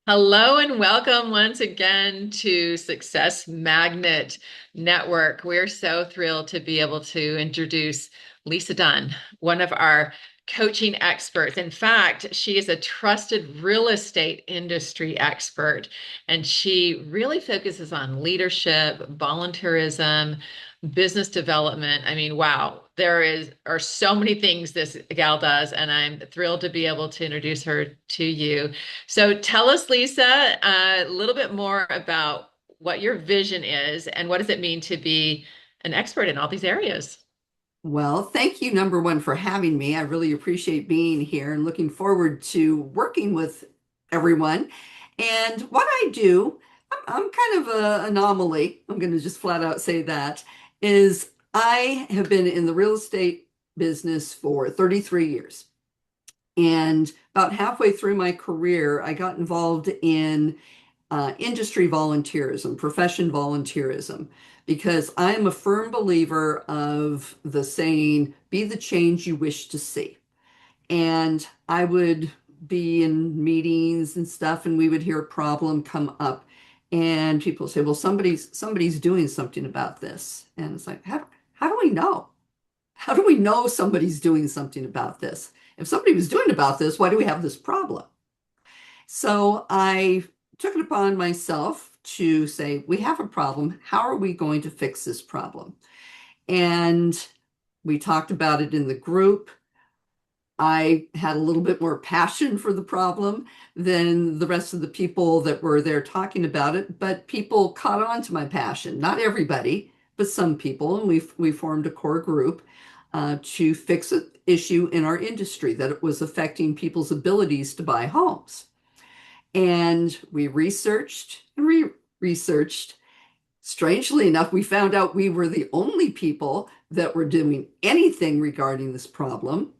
Hello and welcome once again to Success Magnet Network. We're so thrilled to be able to introduce Lisa Dunn, one of our coaching experts. In fact, she is a trusted real estate industry expert, and she really focuses on leadership, volunteerism, business development. I mean, wow, are so many things this gal does, and I'm thrilled to be able to introduce her to you. So tell us, Lisa, a little bit more about what your vision is and what does it mean to be an expert in all these areas? Well, thank you, number one, for having me. I really appreciate being here and looking forward to working with everyone. And what I do, I'm kind of an anomaly. I'm going to just flat out say that, is I have been in the real estate business for 33 years. And about halfway through my career, I got involved in industry volunteerism, profession volunteerism, because I'm a firm believer of the saying, be the change you wish to see. And I would be in meetings and stuff, and we would hear a problem come up, and people say, well, somebody's doing something about this. And it's like, how do we know? How do we know somebody's doing something about this? If somebody was doing about this, why do we have this problem? So I took it upon myself to say, we have a problem. How are we going to fix this problem? And we talked about it in the group. I had a little bit more passion for the problem than the rest of the people that were there talking about it, but people caught on to my passion. Not everybody, but some people. And we formed a core group to fix an issue in our industry that it was affecting people's abilities to buy homes. And we researched and researched. Strangely enough, we found out we were the only people that were doing anything regarding this problem.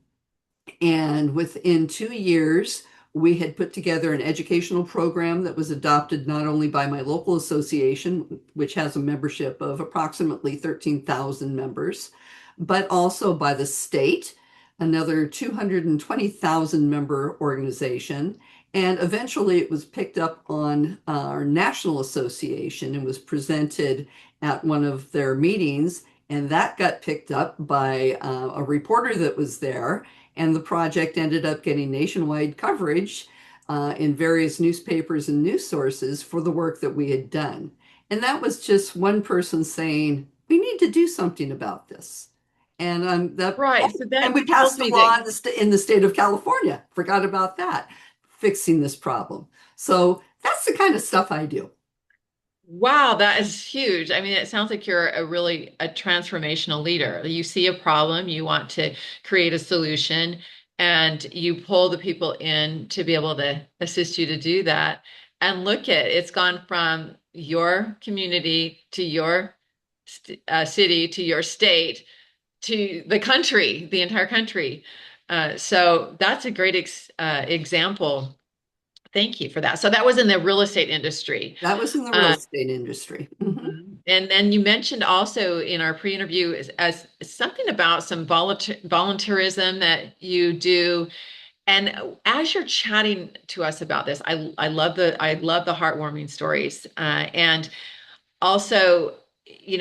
And within 2 years, we had put together an educational program that was adopted not only by my local association, which has a membership of approximately 13,000 members, but also by the state, another 220,000 member organization. And eventually it was picked up on our national association and was presented at one of their meetings. And that got picked up by a reporter that was there. And the project ended up getting nationwide coverage in various newspapers and news sources for the work that we had done. And that was just one person saying, we need to do something about this. And Right. So and that we tells passed a me law that, in the state of California. Forgot about that, fixing this problem. So that's the kind of stuff I do. wow, that is huge. I mean, it sounds like you're a transformational leader. You see a problem, you want to create a solution, and you pull the people in to be able to assist you to do that. And look at it's gone from your community to your city to your state to the country, the entire country. So that's a great example. Thank you for that. So that was in the real estate industry. That was in the real Uh, estate industry. Mhm. mhm. And then you mentioned also in our pre-interview as something about some volunteerism that you do. And as you're chatting to us about this, I love the heartwarming stories. And also,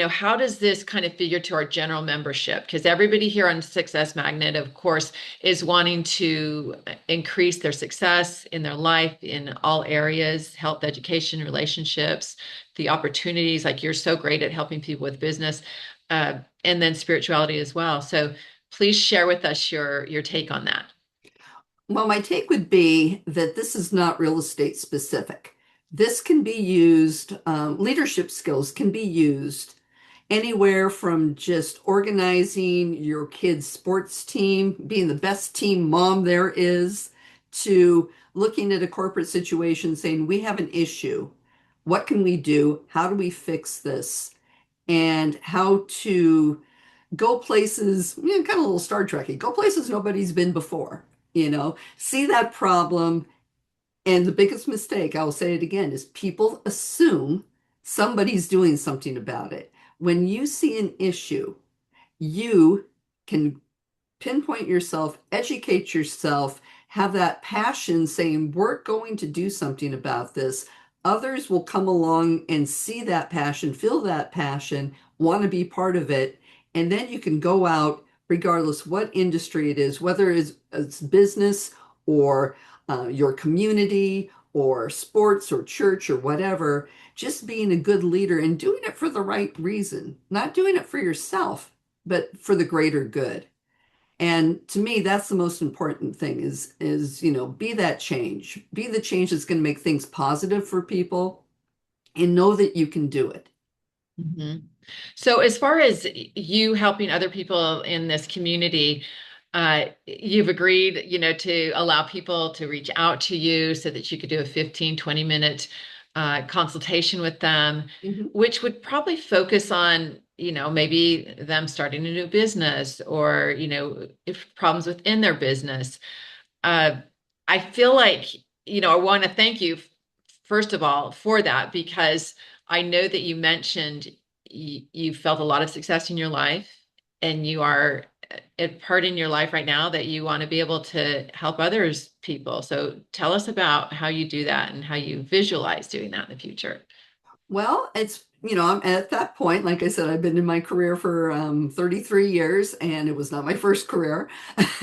how does this kind of figure to our general membership? Because everybody here on Success Magnet, of course, is wanting to increase their success in their life in all areas, health, education, relationships, the opportunities. Like you're so great at helping people with business, and then spirituality as well. So please share with us your take on that. Well, my take would be that this is not real estate specific. This can be used, leadership skills can be used anywhere from just organizing your kid's sports team, being the best team mom there is, to looking at a corporate situation saying, we have an issue. What can we do? How do we fix this? And how to go places, kind of a little Star Trekky, go places nobody's been before, see that problem. And the biggest mistake, I'll say it again, is people assume somebody's doing something about it. When you see an issue, you can pinpoint yourself, educate yourself, have that passion saying, we're going to do something about this, others will come along and see that passion, feel that passion, want to be part of it. And then you can go out, regardless what industry it is, whether it's business or your community or sports or church or whatever, just being a good leader and doing it for the right reason, not doing it for yourself, but for the greater good. And to me, that's the most important thing is be that change. Be the change that's going to make things positive for people and know that you can do it. Mhm. So, as far as you helping other people in this community, you've agreed, to allow people to reach out to you so that you could do a 15, 20-minute consultation with them, Mhm. which would probably focus on, maybe them starting a new business or, if problems within their business. Uh, I feel like, I want to thank you, first of all, for that, because I know that you mentioned you felt a lot of success in your life, and you are at a part in your life right now that you want to be able to help others people. So tell us about how you do that and how you visualize doing that in the future. Well, I'm at that point. Like I said, I've been in my career for 33 years, and it was not my first career.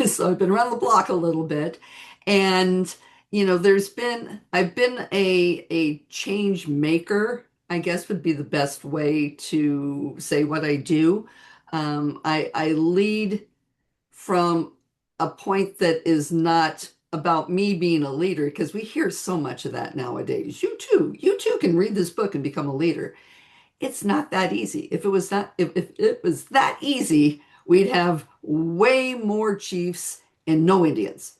So I've been around the block a little bit. And, I've been a change maker, I guess would be the best way to say what I do. I lead from a point that is not about me being a leader, because we hear so much of that nowadays. You too can read this book and become a leader. It's not that easy. If it was that easy, we'd have way more chiefs and no Indians.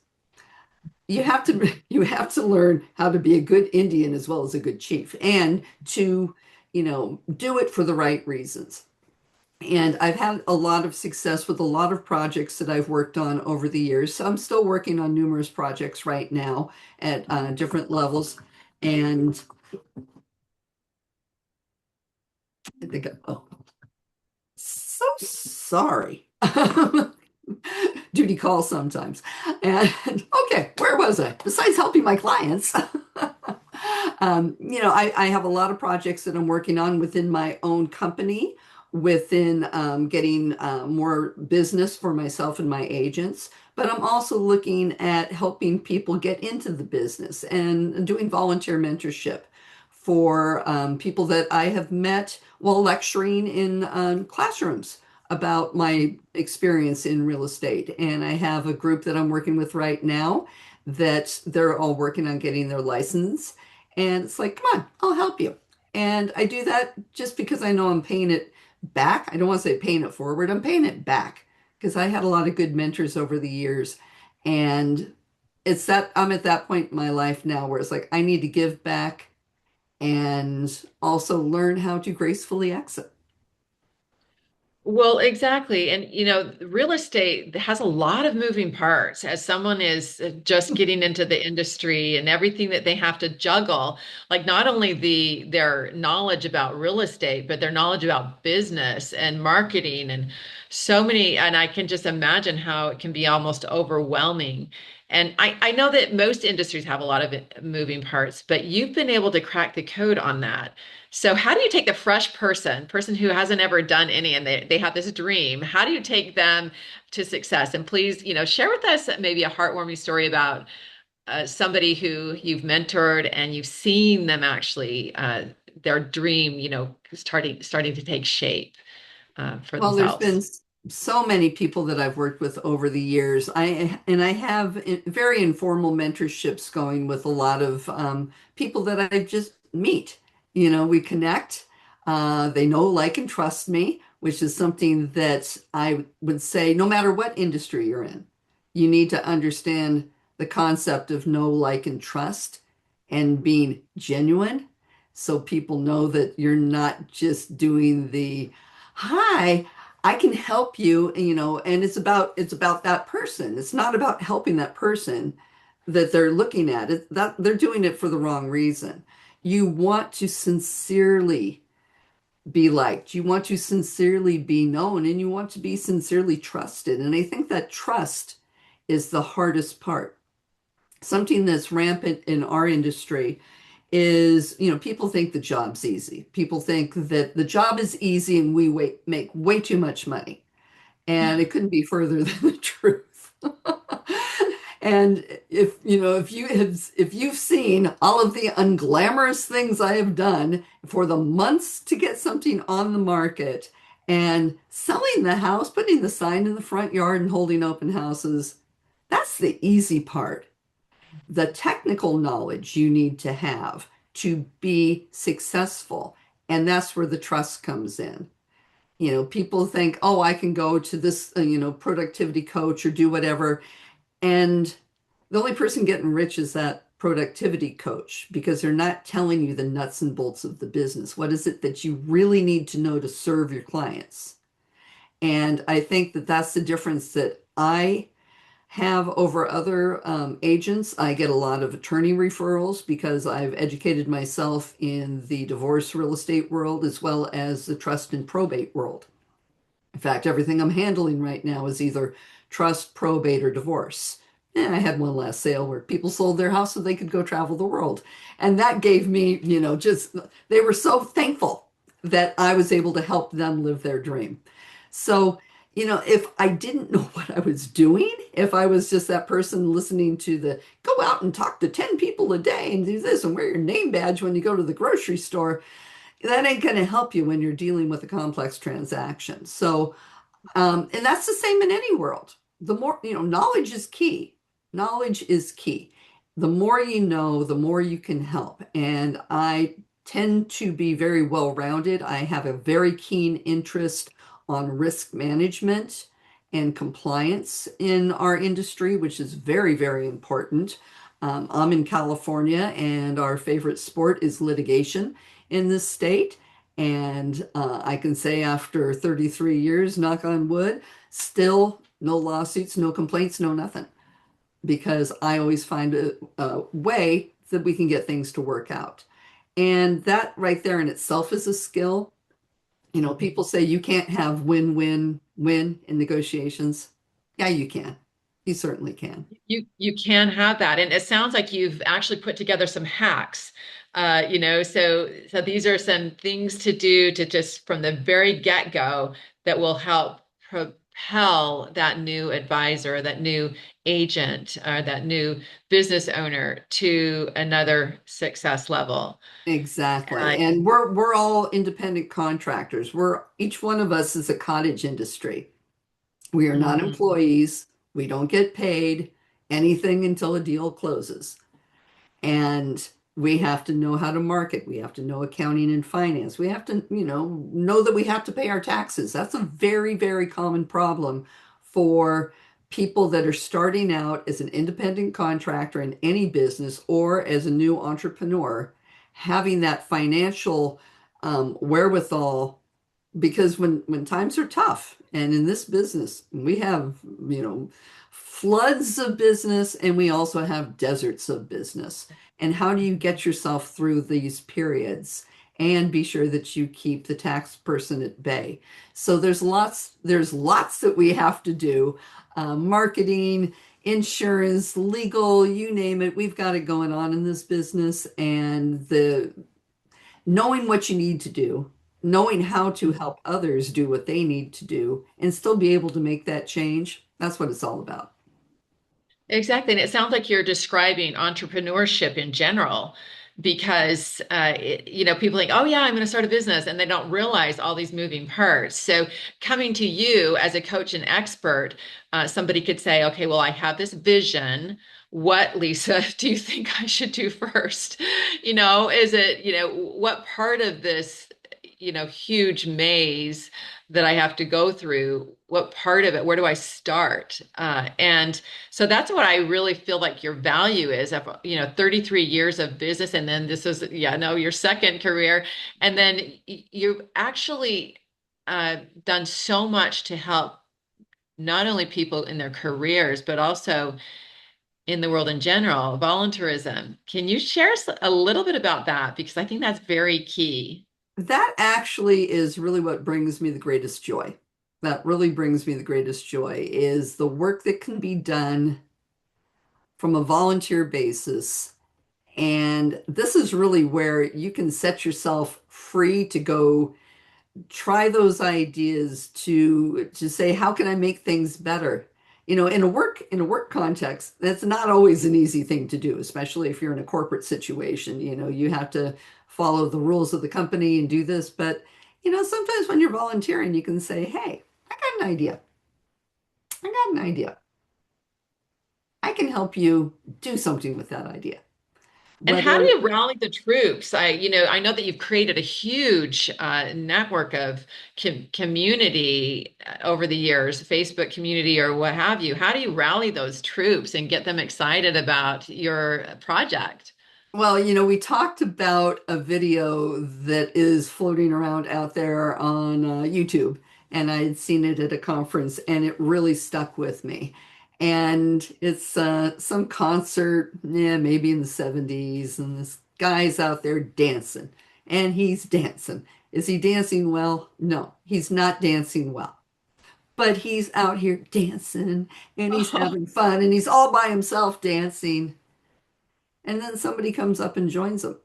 You have to learn how to be a good Indian as well as a good chief, and to do it for the right reasons. And I've had a lot of success with a lot of projects that I've worked on over the years. So I'm still working on numerous projects right now at different levels. And I think, oh, so sorry. Duty calls sometimes. And okay, where was I? Besides helping my clients, I have a lot of projects that I'm working on within my own company, within getting more business for myself and my agents. But I'm also looking at helping people get into the business and doing volunteer mentorship for people that I have met while lecturing in classrooms about my experience in real estate. And I have a group that I'm working with right now that they're all working on getting their license. And it's like, come on, I'll help you. And I do that just because I know I'm paying it back. I don't want to say paying it forward, I'm paying it back because I had a lot of good mentors over the years. And it's that I'm at that point in my life now where it's like I need to give back and also learn how to gracefully exit. Well, exactly. And, real estate has a lot of moving parts as someone is just getting into the industry and everything that they have to juggle. Like not only their knowledge about real estate, but their knowledge about business and marketing and so many. And I can just imagine how it can be almost overwhelming. And I know that most industries have a lot of moving parts, but you've been able to crack the code on that. So how do you take the fresh person who hasn't ever done any, and they have this dream? How do you take them to success? And please, share with us maybe a heartwarming story about somebody who you've mentored and you've seen them actually their dream, starting to take shape for Well, there's themselves. been so many people that I've worked with over the years. I have very informal mentorships going with a lot of people that I just meet. We connect. They know, like, and trust me, which is something that I would say no matter what industry you're in, you need to understand the concept of know, like, and trust and being genuine so people know that you're not just doing the hi, I can help you, and it's about that person. It's not about helping that person that they're looking at. That they're doing it for the wrong reason. You want to sincerely be liked. You want to sincerely be known, and you want to be sincerely trusted. And I think that trust is the hardest part. something that's rampant in our industry is, people think the job's easy. People think that the job is easy and make way too much money. And it couldn't be further than the truth. And if you've seen all of the unglamorous things I have done for the months to get something on the market and selling the house, putting the sign in the front yard and holding open houses, that's the easy part. The technical knowledge you need to have to be successful, and that's where the trust comes in. People think, oh, I can go to this, productivity coach or do whatever. And the only person getting rich is that productivity coach because they're not telling you the nuts and bolts of the business. What is it that you really need to know to serve your clients? And I think that that's the difference that I have over other agents. I get a lot of attorney referrals because I've educated myself in the divorce real estate world as well as the trust and probate world. In fact, everything I'm handling right now is either trust, probate, or divorce. I had one last sale where people sold their house so they could go travel the world. And that gave me, just, they were so thankful that I was able to help them live their dream. So, if I didn't know what I was doing, if I was just that person listening to the go out and talk to 10 people a day and do this and wear your name badge when you go to the grocery store, that ain't going to help you when you're dealing with a complex transaction. So, and that's the same in any world. The more, knowledge is key. Knowledge is key. The more you know, the more you can help. And I tend to be very well-rounded. I have a very keen interest on risk management and compliance in our industry, which is very, very important. I'm in California, and our favorite sport is litigation in this state. And I can say after 33 years, knock on wood, still no lawsuits, no complaints, no nothing, because I always find a way that we can get things to work out. And that right there in itself is a skill. People say you can't have win-win-win in negotiations. Yeah, you can. You certainly can. You can have that, and it sounds like you've actually put together some hacks. So these are some things to do to just from the very get-go that will help propel that new advisor, that new agent, that new business owner to another success level. Exactly. Uh, And we're all independent contractors. Each one of us is a cottage industry. We are not mhm. employees. We don't get paid anything until a deal closes. And we have to know how to market. We have to know accounting and finance. We have to, know that we have to pay our taxes. That's a very, very common problem for people that are starting out as an independent contractor in any business or as a new entrepreneur, having that financial wherewithal, because when times are tough, and in this business we have, floods of business and we also have deserts of business. And how do you get yourself through these periods and be sure that you keep the tax person at bay? So there's lots that we have to do. Marketing, insurance, legal, you name it, we've got it going on in this business. And the knowing what you need to do, knowing how to help others do what they need to do, and still be able to make that change. That's what it's all about. Exactly. And it sounds like you're describing entrepreneurship in general because, people think, oh, yeah, I'm going to start a business, and they don't realize all these moving parts. So, coming to you as a coach and expert, somebody could say, okay, well, I have this vision. What, Lisa, do you think I should do first? Is it, what part of this, huge maze that I have to go through? What part of it? Where do I start? And so that's what I really feel like your value is of, 33 years of business. And then this is, yeah, no, your second career. And then you've actually done so much to help not only people in their careers, but also in the world in general, volunteerism. Can you share a little bit about that? Because I think that's very key. That actually is really what brings me the greatest joy. That really brings me the greatest joy is the work that can be done from a volunteer basis. And this is really where you can set yourself free to go try those ideas to say, how can I make things better? You know, in a work context, that's not always an easy thing to do, especially if you're in a corporate situation. You know, you have to follow the rules of the company and do this. But, you know, sometimes when you're volunteering, you can say, hey, I got an idea. I got an idea. I can help you do something with that idea. And how do Whether you rally the troops? I know that you've created a huge network of community over the years, Facebook community or what have you. How do you rally those troops and get them excited about your project? Well, you know, we talked about a video that is floating around out there on YouTube, and I had seen it at a conference, and it really stuck with me. And it's some concert, yeah, maybe in the 70s, and this guy's out there dancing, and he's dancing. Is he dancing well? No, he's not dancing well. But he's out here dancing, and he's having fun, and he's all by himself dancing. And then somebody comes up and joins him,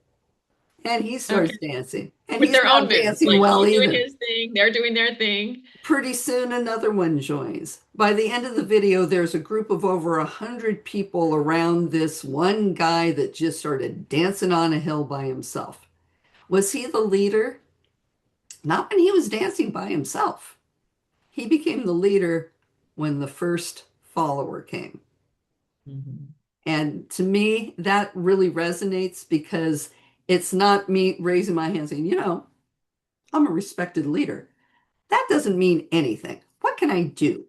and he Okay. starts dancing, and With he's their own not moves, dancing like well he's doing either. his thing, they're doing their thing. Pretty soon, another one joins. By the end of the video, there's a group of over 100 people around this one guy that just started dancing on a hill by himself. Was he the leader? Not when he was dancing by himself. He became the leader when the first follower came. Mhm. And to me, that really resonates because it's not me raising my hand saying, you know, I'm a respected leader. That doesn't mean anything. What can I do?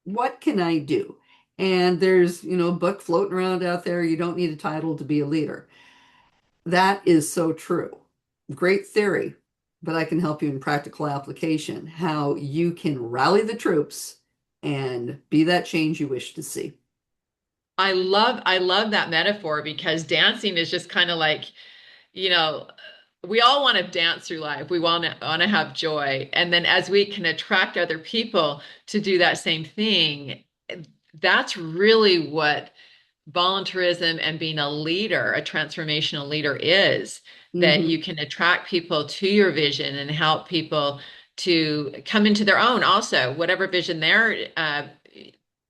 What can I do? And there's, you know, a book floating around out there. You don't need a title to be a leader. That is so true. Great theory, but I can help you in practical application, how you can rally the troops and be that change you wish to see. I love that metaphor because dancing is just kind of like, you know, we all want to dance through life. We want to have joy. And then as we can attract other people to do that same thing, that's really what volunteerism and being a leader, a transformational leader is, that Hmm. you can attract people to your vision and help people to come into their own also, whatever vision they're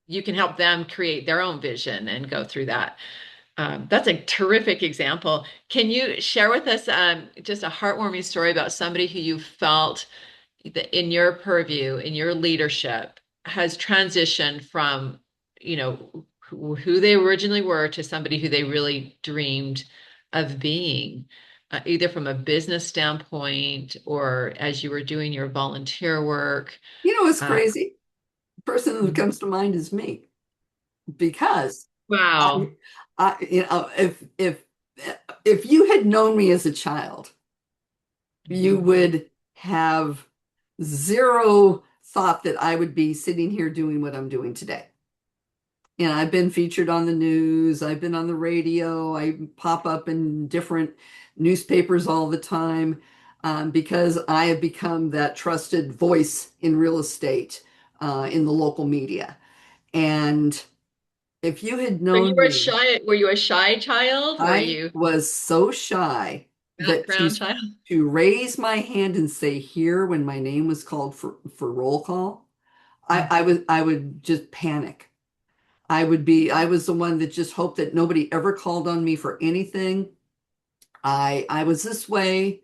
you can help them create their own vision and go through that. That's a terrific example. Can you share with us just a heartwarming story about somebody who you felt that in your purview, in your leadership, has transitioned from, who they originally were to somebody who they really dreamed of being, either from a business standpoint or as you were doing your volunteer work? You know what's Uh, crazy? The person that comes to mind is me because I, wow. you know, if you had known me as a child, you Mhm. would have zero thought that I would be sitting here doing what I'm doing today. And I've been featured on the news, I've been on the radio, I pop up in different newspapers all the time because I have become that trusted voice in real estate in the local media. And if you had So you known were me, shy, were you a shy child? Were I you was so shy that background child? to raise my hand and say here when my name was called for roll call, I would just panic. I was the one that just hoped that nobody ever called on me for anything. I was this way,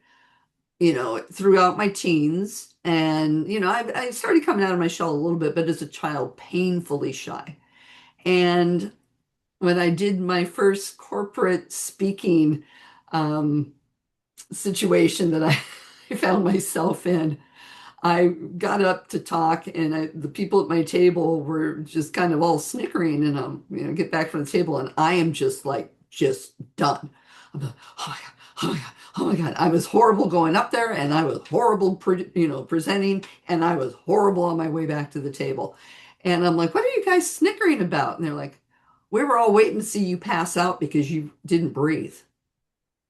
you know, throughout my teens. And, you know, I started coming out of my shell a little bit, but as a child, painfully shy. And when I did my first corporate speaking um, situation that I, I found myself in, I got up to talk, and the people at my table were just kind of all snickering, and you know, get back from the table, and I am just like, just done. I'm like, oh my God, oh my God, oh my God. I was horrible going up there, and I was horrible, you know, presenting, and I was horrible on my way back to the table. And I'm like, what are you guys snickering about? And they're like, we were all waiting to see you pass out because you didn't breathe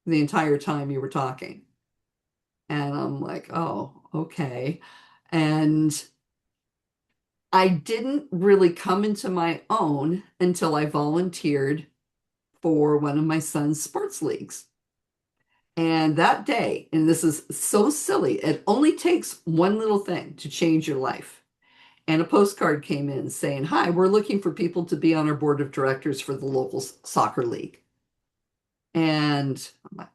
the entire time you were talking. And I'm like, oh, okay. And I didn't really come into my own until I volunteered for one of my son's sports leagues. And that day, and this is so silly, it only takes one little thing to change your life. And a postcard came in saying, "Hi, we're looking for people to be on our board of directors for the local soccer league." And I'm like,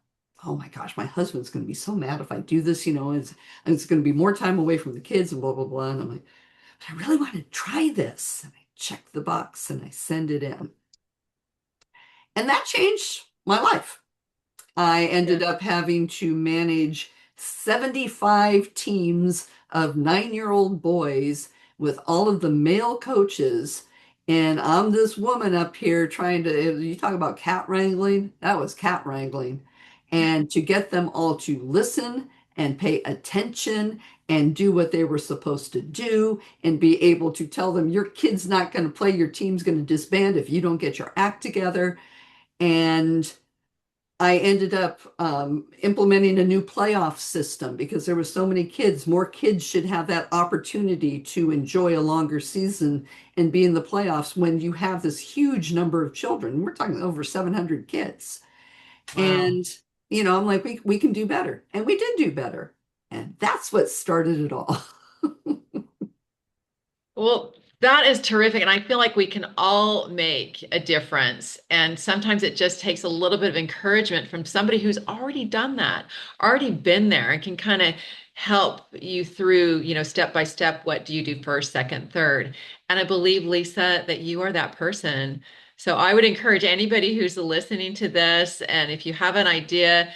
oh my gosh, my husband's going to be so mad if I do this, it's going to be more time away from the kids and blah, blah, blah. And I'm like, I really want to try this. And I check the box and I send it in. And that changed my life. I Yeah. ended up having to manage 75 teams of 9-year-old boys with all of the male coaches. And I'm this woman up here trying to, you talk about cat wrangling, that was cat wrangling. And to get them all to listen and pay attention and do what they were supposed to do and be able to tell them, your kid's not going to play, your team's going to disband if you don't get your act together. And I ended up implementing a new playoff system because there were so many kids. More kids should have that opportunity to enjoy a longer season and be in the playoffs when you have this huge number of children. We're talking over 700 kids. Wow. And, I'm like, we can do better. And we did do better. And that's what started it all. Well, that is terrific. And I feel like we can all make a difference. And sometimes it just takes a little bit of encouragement from somebody who's already done that, already been there, and can kind of help you through, step by step. What do you do first, second, third? And I believe, Lisa, that you are that person. So I would encourage anybody who's listening to this, and if you have an idea,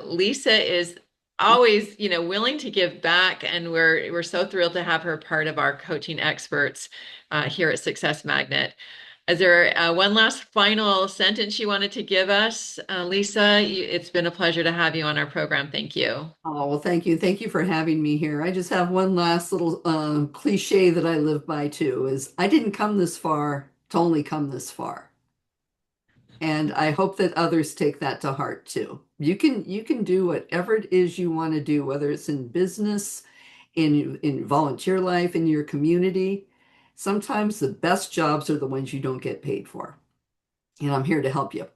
Lisa is always, willing to give back, and we're so thrilled to have her part of our coaching experts here at Success Magnet. Is there one last final sentence you wanted to give us, Lisa? It's been a pleasure to have you on our program. Thank you. Oh, well, thank you. Thank you for having me here. I just have one last little cliche that I live by too, is I didn't come this far to only come this far. And I hope that others take that to heart too. You can do whatever it is you want to do, whether it's in business, in volunteer life, in your community. Sometimes the best jobs are the ones you don't get paid for. And I'm here to help you.